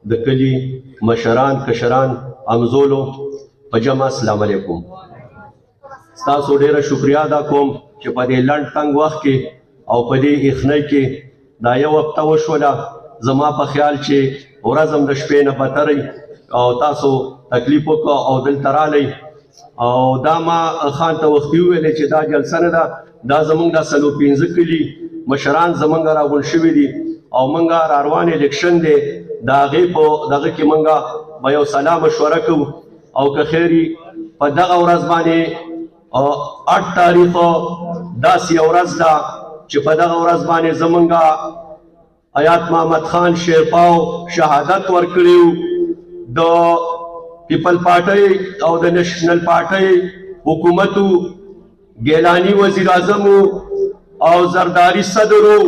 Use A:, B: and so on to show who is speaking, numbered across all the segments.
A: د کلي مشران کشران امزولو په جمع السلام علیکم. ستاسو ډیره شکریا ادا کوم چې په دې لنډ تنګ وخت کې او په دې یخنۍ کې دا یو هفته وشوله. زما په خیال چې ورځ هم د شپې نه بدترئ او تاسو تکلیف وکړو او دلته رالی او دا ما خان ته وختي وویلې چې دا جلسه نه ده، دا زمونږ دا 15 کلي مشران زمونږ راغونډ شوي دي او مونږ را روان الیکشن دی د هغې په دغه کې مونږ به یو سلا مشوره کوو او که خیر په دغه ورځ باندې 8 تاریخ داسې یو ورځ ده چې په دغه ورځ باندې زمونږ حیات محمد خان شیرپاو شهادت ورکړی د پیپل پارټۍ او د نیشنل پارټۍ حکومتو ګیلانی وزیر اعظم او زرداری صدرو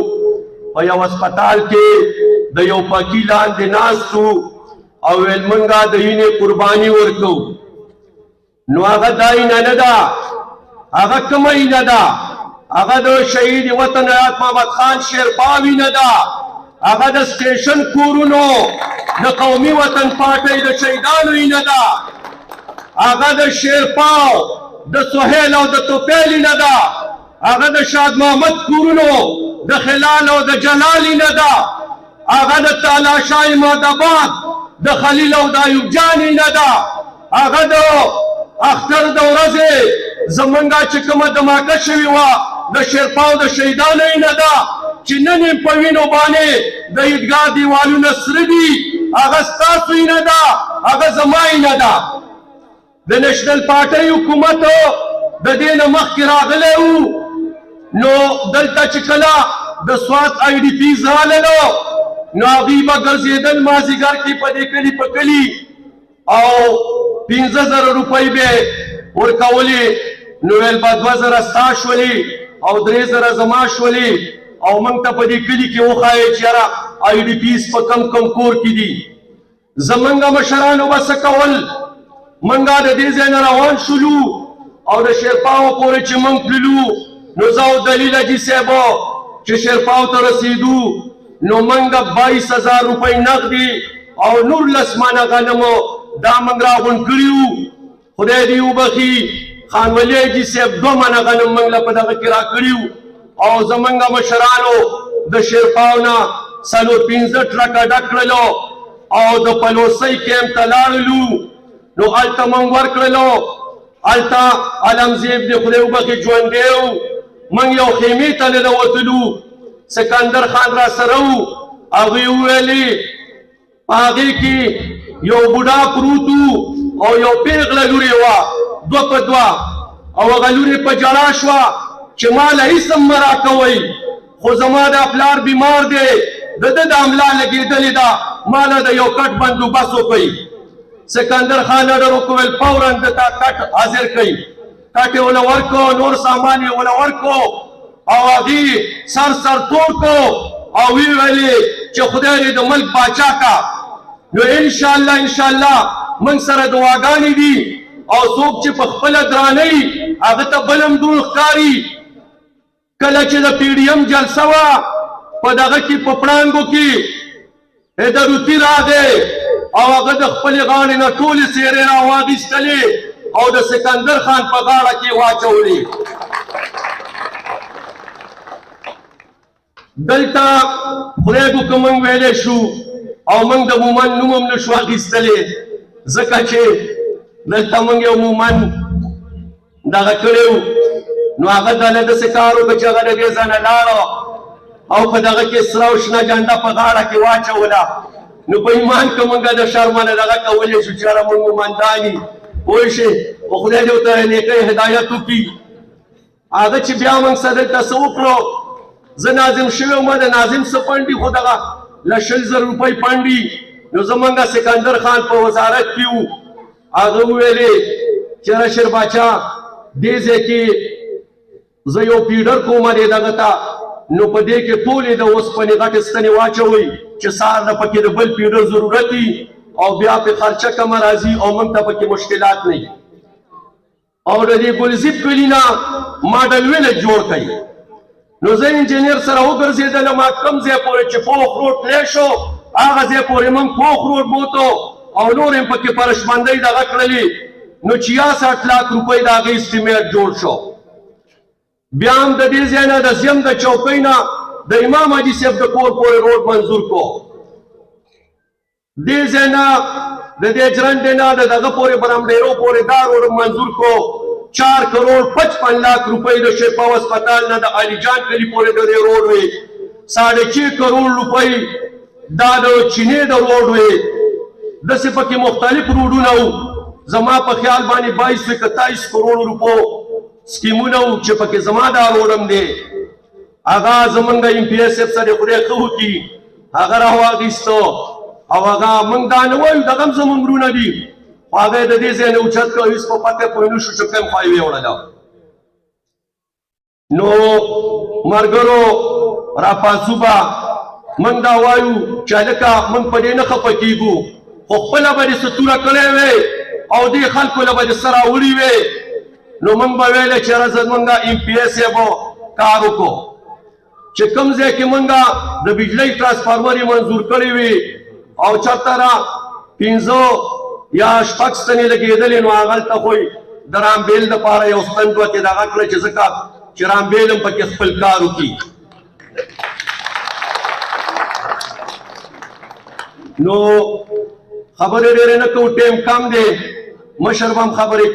A: په یو هسپتال کې د یو پاکي لاندې ناست او ویل مونږه د وینې قرباني ورکو. نو هغه دا اینه نه ده، هغه کومه اینه ده؟ هغه د شهید وطن حیات محمد خان شیرپاو اینه ده، هغه د سټیشن کورونو د قومي وطن پارټۍ د شهیدانو اینه ده، هغه د شیرپاو د سهیل او د توپیل اینه ده، هغه د شاد محمد کورونو د خلال او د جلال اینه ده، هغه د تالاشای مادآباد د خلیل او د ایوب جان اینه ده، هغه د اختر د ورځې زمونږه چې کومه دماکه شوې وه د شیرپاو د شهیدانو اینه ده چې نن یې په وینو باندې د عیدګاه دیوالونه سره دي، هغه ستاسو اینه ده، هغه زما اینه ده. د نیشنل پارټۍ حکومت د دې نه مخکې راغلی و، نو دلته چې کله د سوات آی ډي پیز راللو نو هغوی به ګرځېدل مازدیګر کې په دې کلي په کلي او 15,000 روپۍ به ورکولې. نو ویل به 2,000 ستا شولې او 3,000 زما شولې او موږ ته په دې کلي کې وښایې چې یاره آی ډي پیز په کم کم کور کې دي. زمونږ مشرانو به څه کول؟ مونږ د دې ځای نه روان شولو او د شیرپاو پورې چې موږ تللو نو زه او دلیل حاجي صاحبو چې شیرپاو ته رسېدو نو موږ 22,000 روپۍ نغدي او 19 منه غنمو دا موږ راغونډ کړي وو. خدای دې وبخي خان ولي حاجي صاحب 2 منه غنم موږ له په دغه کې راکړي وو او زمونږ مشرانو د شیرپاو نه 15 ټرکه ډک کړلو او د پلوسۍ کیمپ ته لاړلو. نو هلته موږ ورکړلو، هلته علمزیب دې خدای وبخي ژوندی و، موږ یو خیمې ته ننوتلو، سکندر خان را سره و، هغوی وویلې په هغې کې یو بوډا پروت او یو پیغله لورې وه 2 په 2 او هغه لورې په ژړا شوه چې ما له هېڅ هم مه راکوئ، خو زما دا پلار بیمار دی، د ده د املا لګېدلې ده، ما له د یو کټ بندوبست وکړئ. سکندر خان اډر وکړل فوراً د تا کټ حاضر کړئ. کټ یې ونه ورکړو، نور سامان یې ونه ورکړو او هغې سر تور کړو او ویې ویلې چې خدای دې د ملک باچا کا. نو انشاءالله موږ سره دعاګانې دي او څوک چې په خپله درانۍ هغه ته بل هم دون ښکاري. کله چې د پی ډي ایم جلسه وه په دغه کې په پړانګو کې هیدروتي راغی او هغه د خپلې غاړې نه ټولې څېرې راواخیستلې او د سکندر خان په غاړه کې واچولې. دلته خدای کو که موږ ویلی شو او موږ د مومن نوم هم نه شو اخیستلی ځکه چې دلته موږ یو مومن دغه کړی و نو هغه دله داسې کار وکړه چې هغه د دې ځای نه لاړه او په دغه کې سره او شنه جنډه په غاړه کې واچوله. نو په ایمان که موږ د شرمه نه دغه کولی شو چې یاره موږ مومندان یو پوه شې خو خدای دې ورته نیکۍ هدایت وکړي. هغه چې بیا موږ سره دلته څه وکړو، زه ناظم شوی وم، د ناظم څه پنډي خو دغه له 20,000 روپۍ پنډي. نو زمونږ سکندر خان په وزارت کې و، هغه وویلې چې یاره شیر باچا دې ځای کې زه یو پیډر کوم دې دغه ته، نو په دې کې ټولې د اوسپنې غټې ستنې واچوئ چې سهار نه پکې د بل پیډر ضرورت وي او بیا پې خرچه کمه راځي او موږ ته پکې مشکلات نه وي. او د دې ګلزیب کلي نه ماډل ویلج جوړ کړئ. نو زه انجینر سره وګرځېدلم، ما کوم ځای پورې چې پوخ روډ تلی شو هغه ځای پورې موږ پوخ روډ بوتو او نور هم پکې پرشمندۍ دغه کړلې نو 66 लाख روپۍ د هغې اسټیمیټ جوړ شو. بیا هم د دې ځای نه د زیم د چوکۍ نه د امام حاجي صاحب د کور پورې روډ منظور کو. دې ځای نه د دې جرنډې نه د دغه پورې برمډیرو پورې دا روډ منظور کو. 4 करोड़ 55 लाख रुपए د شفاو هسپتال نه د علي جان کلی پورې د دې روډ وي. 6.5 करोड़ روپۍ دا د چینې د روډ وي. داسې پکې مختلف روډونه وو. زما په خیال باندې 22-23 करोड़ روپو سکیمونه وو چې پکې زما دا روډ هم دی. هغه زمونږ MPS صاحب سره خدای ښه وکړي هغه راواخیستو او هغه موږ دا نه وایو دغه هم زمونږ وروڼه دي خو هغه د دې ځای نه اوچت کړه هېڅ په پته پوه نه شو چې کوم خوا یې ویوړله. نو ملګرو راپاڅو به موږ دا وایو چې هلکه موږ په دې نه خفه کېږو خو خپله به دې څه توره کړی وې او دې خلکو له به دې څه راوړي وې نو موږ به ویلی چې یاره زمونږ MPS صاحبو کار وکړو چې کوم ځای کې موږ د بجلۍ ټرانسفارمر یې منظور کړی وي او چېرته را 15 یا 6 ستنې لګېدلې نو هغلته خو یې د رامبیل دپاره یو ستن دوه کې دغه کړه چې ځکه چې رامبیل هم پکې خپل کار وکړي. نو خبرې ډېرې نه کوو ټایم کم دی مشر به هم خبرې